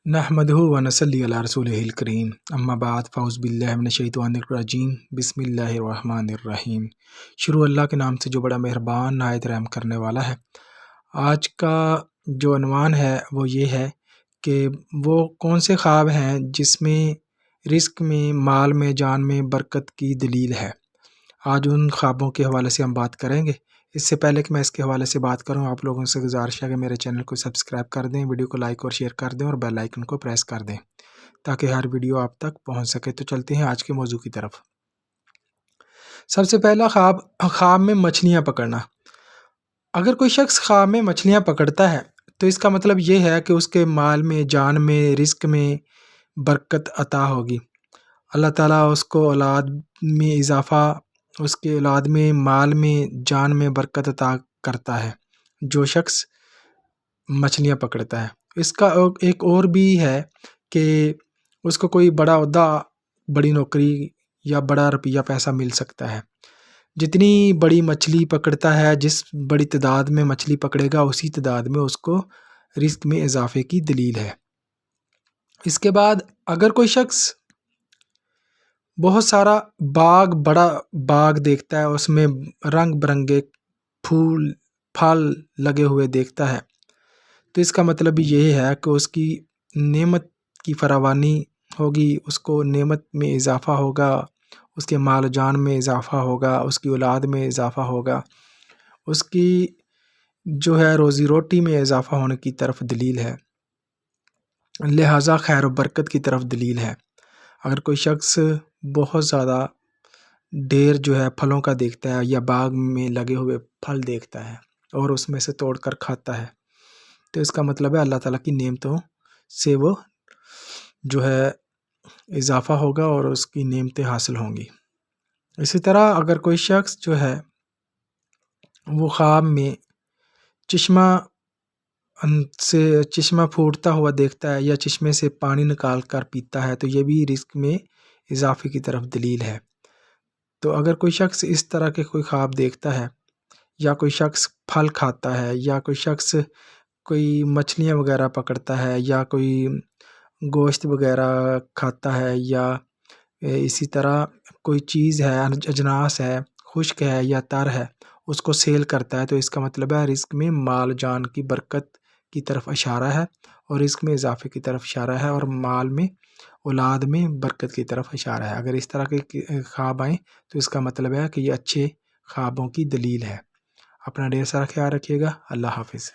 نحمدہ و نصلی علی رسولہ الکریم اما بعد فاعوذ باللہ من الشیطان الرجیم بسم اللہ الرحمن الرحیم۔ شروع اللہ کے نام سے جو بڑا مہربان نہایت رحم کرنے والا ہے۔ آج کا جو عنوان ہے وہ یہ ہے کہ وہ کون سے خواب ہیں جس میں رزق میں، مال میں، جان میں برکت کی دلیل ہے۔ آج ان خوابوں کے حوالے سے ہم بات کریں گے۔ اس سے پہلے کہ میں اس کے حوالے سے بات کروں، آپ لوگوں سے گزارش ہے کہ میرے چینل کو سبسکرائب کر دیں، ویڈیو کو لائک اور شیئر کر دیں اور بیل آئیکن کو پریس کر دیں تاکہ ہر ویڈیو آپ تک پہنچ سکے۔ تو چلتے ہیں آج کے موضوع کی طرف۔ سب سے پہلا خواب میں مچھلیاں پکڑنا۔ اگر کوئی شخص خواب میں مچھلیاں پکڑتا ہے تو اس کا مطلب یہ ہے کہ اس کے مال میں، جان میں، رزق میں برکت عطا ہوگی۔ اللہ تعالیٰ اس کو اولاد میں اضافہ، اس کے اولاد میں، مال میں، جان میں برکت عطا کرتا ہے جو شخص مچھلیاں پکڑتا ہے۔ اس کا ایک اور بھی ہے کہ اس کو کوئی بڑا عہدہ، بڑی نوکری یا بڑا روپیہ پیسہ مل سکتا ہے۔ جتنی بڑی مچھلی پکڑتا ہے، جس بڑی تعداد میں مچھلی پکڑے گا، اسی تعداد میں اس کو رزق میں اضافے کی دلیل ہے۔ اس کے بعد اگر کوئی شخص بہت سارا بڑا باغ دیکھتا ہے، اس میں رنگ برنگے پھول پھل لگے ہوئے دیکھتا ہے، تو اس کا مطلب یہ ہے کہ اس کی نعمت کی فراوانی ہوگی، اس کو نعمت میں اضافہ ہوگا، اس کے مال و جان میں اضافہ ہوگا، اس کی اولاد میں اضافہ ہوگا، اس کی جو ہے روزی روٹی میں اضافہ ہونے کی طرف دلیل ہے، لہٰذا خیر و برکت کی طرف دلیل ہے۔ اگر کوئی شخص بہت زیادہ ڈھیر جو ہے پھلوں کا دیکھتا ہے یا باغ میں لگے ہوئے پھل دیکھتا ہے اور اس میں سے توڑ کر کھاتا ہے، تو اس کا مطلب ہے اللہ تعالیٰ کی نعمتوں سے وہ جو ہے اضافہ ہوگا اور اس کی نعمتیں حاصل ہوں گی۔ اسی طرح اگر کوئی شخص جو ہے وہ خواب میں چشمہ پھوٹتا ہوا دیکھتا ہے یا چشمے سے پانی نکال کر پیتا ہے، تو یہ بھی رزق میں اضافے کی طرف دلیل ہے۔ تو اگر کوئی شخص اس طرح کے کوئی خواب دیکھتا ہے، یا کوئی شخص پھل کھاتا ہے، یا کوئی شخص کوئی مچھلیاں وغیرہ پکڑتا ہے، یا کوئی گوشت وغیرہ کھاتا ہے، یا اسی طرح کوئی چیز ہے، اجناس ہے، خشک ہے یا تر ہے، اس کو سیل کرتا ہے، تو اس کا مطلب ہے رزق میں مال جان کی برکت کی طرف اشارہ ہے اور رزق میں اضافے کی طرف اشارہ ہے، اور مال میں، اولاد میں برکت کی طرف اشارہ ہے۔ اگر اس طرح کے خواب آئیں تو اس کا مطلب ہے کہ یہ اچھے خوابوں کی دلیل ہے۔ اپنا ڈھیر سارا خیال رکھیے گا۔ اللہ حافظ۔